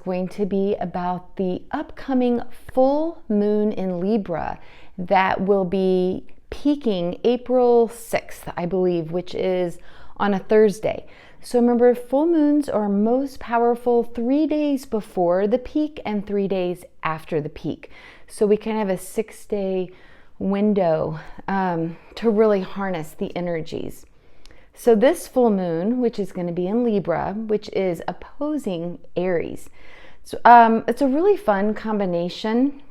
going to be about the upcoming full moon in Libra that will be peaking April 6th, I believe, which is on a Thursday. So remember, full moons are most powerful 3 days before the peak and 3 days after the peak. So we kind of have a 6-day window to really harness the energies. So this full moon, which is going to be in Libra, which is opposing Aries. So, it's a really fun combination.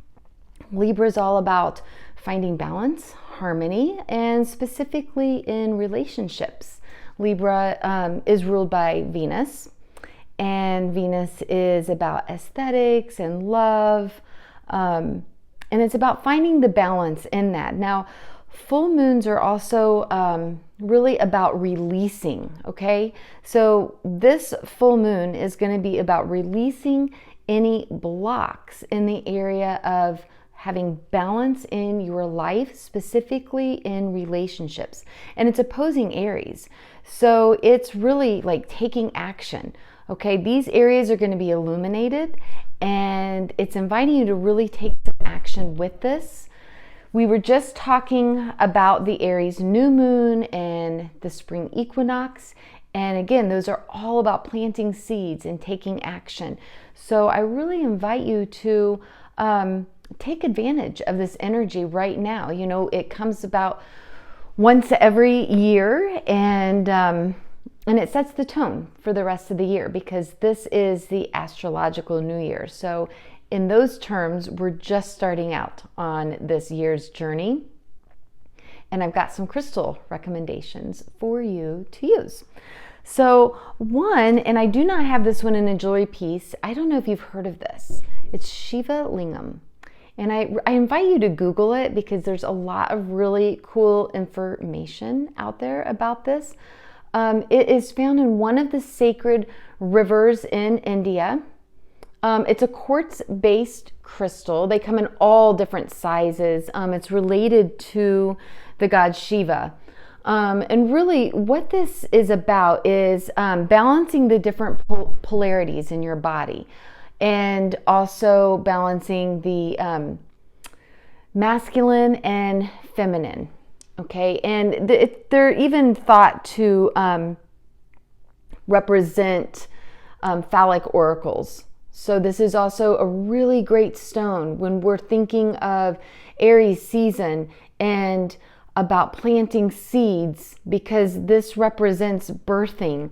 Libra is all about finding balance, harmony, and specifically in relationships. Libra is ruled by Venus, and Venus is about aesthetics and love, and it's about finding the balance in that. Now, full moons are also really about releasing, okay? So this full moon is going to be about releasing any blocks in the area of having balance in your life, specifically in relationships. And it's opposing Aries. So it's really like taking action, okay? These areas are going to be illuminated, and it's inviting you to really take some action with this. We were just talking about the Aries new moon and the spring equinox. And again, those are all about planting seeds and taking action. So I really invite you to take advantage of this energy right now. You know, it comes about once every year, and it sets the tone for the rest of the year, because this is the astrological new year. So in those terms, we're just starting out on this year's journey. And I've got some crystal recommendations for you to use. So one, and I do not have this one in a jewelry piece. I don't know if you've heard of this. It's Shiva Lingam. And I invite you to Google it, because there's a lot of really cool information out there about this. It is found in one of the sacred rivers in India. It's a quartz-based crystal. They come in all different sizes. It's related to the god Shiva. And really what this is about is balancing the different polarities in your body, and also balancing the masculine and feminine. Okay, and they're even thought to represent phallic oracles. So this is also a really great stone when we're thinking of Aries season and about planting seeds, because this represents birthing,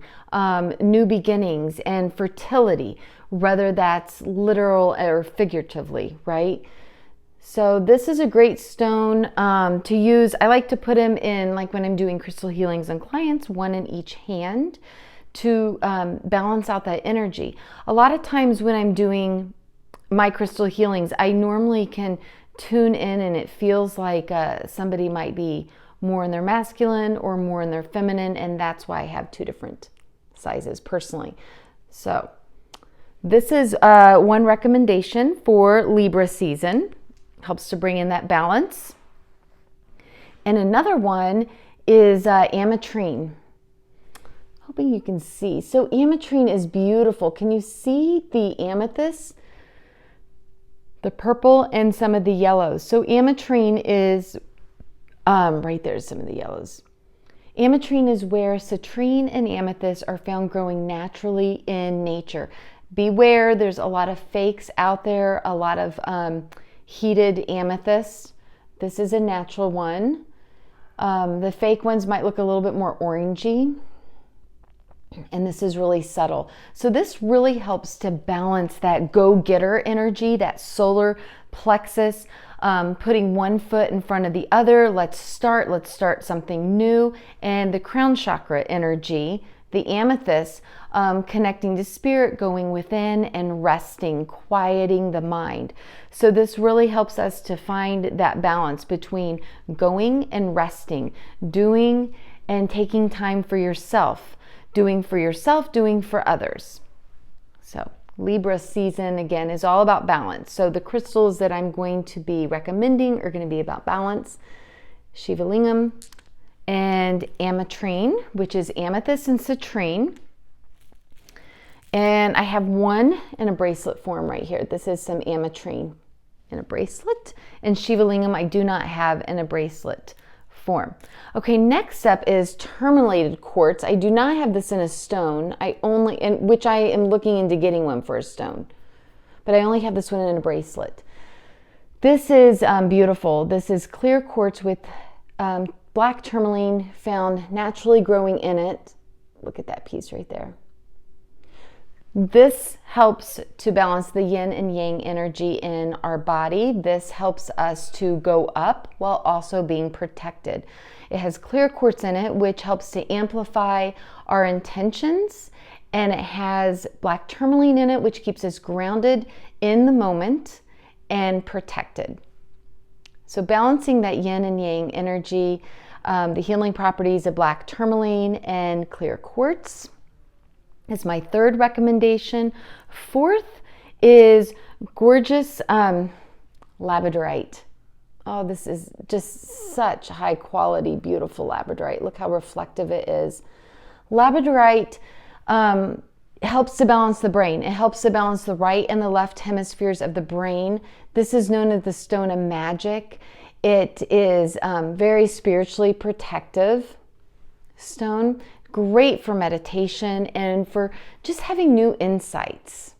new beginnings, and fertility, whether that's literal or figuratively, right? So this is a great stone to use. I like to put them in, like when I'm doing crystal healings on clients, one in each hand, to balance out that energy. A lot of times when I'm doing my crystal healings, I normally can tune in, and it feels like somebody might be more in their masculine or more in their feminine, and that's why I have two different sizes personally. So this is one recommendation for Libra season. Helps to bring in that balance. And another one is ametrine. Hoping you can see. So ametrine is beautiful. Can you see the amethyst? The purple and some of the yellows. So ametrine is, right there's some of the yellows. Ametrine is where citrine and amethyst are found growing naturally in nature. Beware, there's a lot of fakes out there, a lot of heated amethyst. This is a natural one. The fake ones might look a little bit more orangey, and this is really subtle. So this really helps to balance that go-getter energy, that solar plexus, putting one foot in front of the other. Let's start something new. And the crown chakra energy, the amethyst, connecting to spirit, going within and resting, quieting the mind. So this really helps us to find that balance between going and resting, doing and taking time for yourself, doing for yourself, doing for others. So Libra season, again, is all about balance. So the crystals that I'm going to be recommending are going to be about balance. Shiva Lingam and ametrine, which is amethyst and citrine. And I have one in a bracelet form right here. This is some ametrine in a bracelet. And Shiva Lingam I do not have in a bracelet form. Okay, next up is tourmalated quartz. I do not have this in a stone. Which I am looking into getting one for a stone. But I only have this one in a bracelet. This is beautiful. This is clear quartz with black tourmaline found naturally growing in it. Look at that piece right there. This helps to balance the yin and yang energy in our body. This helps us to go up while also being protected. It has clear quartz in it, which helps to amplify our intentions. And it has black tourmaline in it, which keeps us grounded in the moment and protected. So balancing that yin and yang energy, the healing properties of black tourmaline and clear quartz is my third recommendation. Fourth is gorgeous labradorite. Oh, this is just such high quality, beautiful labradorite. Look how reflective it is. Labradorite helps to balance the brain. It helps to balance the right and the left hemispheres of the brain. This is known as the stone of magic. It is very spiritually protective stone. Great for meditation and for just having new insights.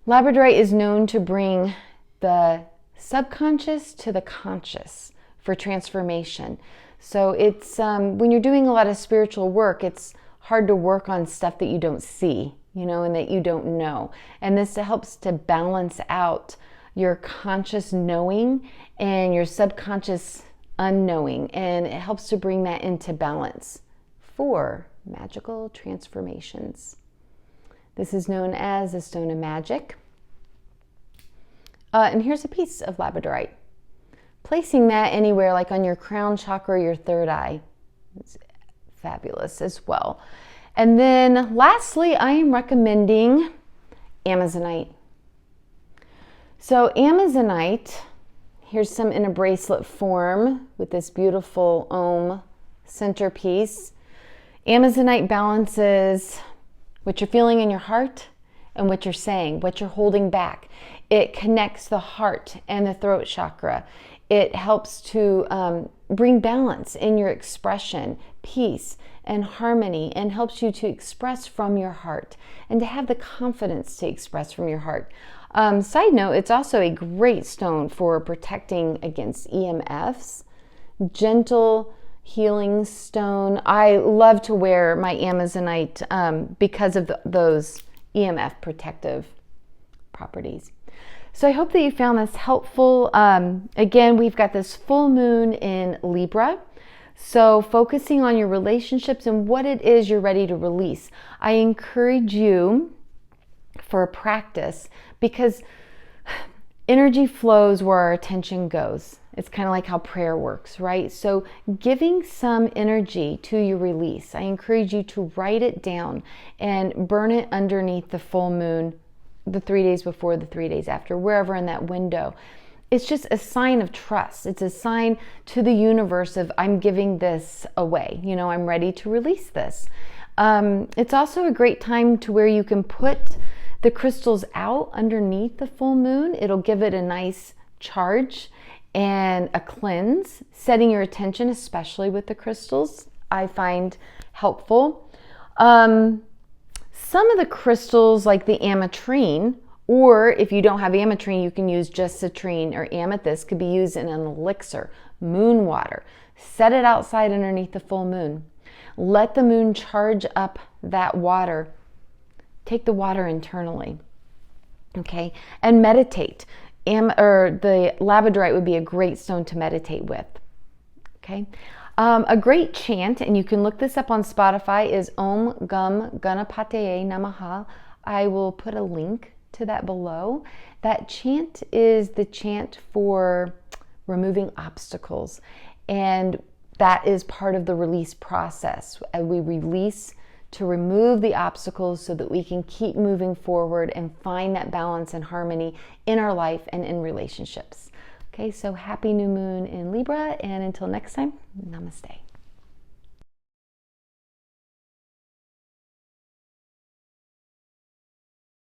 Labradorite is known to bring the subconscious to the conscious for transformation. So it's when you're doing a lot of spiritual work, it's hard to work on stuff that you don't see, and that you don't know. And this helps to balance out your conscious knowing and your subconscious unknowing, and it helps to bring that into balance for magical transformations. This is known as the stone of magic. And here's a piece of labradorite. Placing that anywhere, like on your crown chakra, your third eye, it's fabulous as well. And then lastly, I am recommending Amazonite. So Amazonite, here's some in a bracelet form with this beautiful Om centerpiece. Amazonite balances what you're feeling in your heart and what you're saying, what you're holding back. It connects the heart and the throat chakra. It helps to bring balance in your expression, peace and harmony, and helps you to express from your heart and to have the confidence to express from your heart. Side note, it's also a great stone for protecting against EMFs. Gentle healing stone. I love to wear my Amazonite because of those EMF protective properties. So I hope that you found this helpful. Again, we've got this full moon in Libra. So focusing on your relationships and what it is you're ready to release. I encourage you for a practice, because energy flows where our attention goes. It's kind of like how prayer works, right? So giving some energy to your release, I encourage you to write it down and burn it underneath the full moon, the 3 days before, the 3 days after, wherever in that window. It's just a sign of trust. It's a sign to the universe of I'm giving this away. I'm ready to release this. It's also a great time to where you can put the crystals out underneath the full moon. It'll give it a nice charge and a cleanse. Setting your attention, especially with the crystals, I find helpful. Some of the crystals, like the ametrine, or if you don't have ametrine, you can use just citrine or amethyst, could be used in an elixir, moon water. Set it outside underneath the full moon. Let the moon charge up that water. Take the water internally, okay? And meditate. The labradorite would be a great stone to meditate with, okay? A great chant, and you can look this up on Spotify, is Om Gum Ganapataye Namaha. I will put a link to that below. That chant is the chant for removing obstacles, and that is part of the release process. We release to remove the obstacles so that we can keep moving forward and find that balance and harmony in our life and in relationships. Okay, so happy new moon in Libra, and until next time, namaste.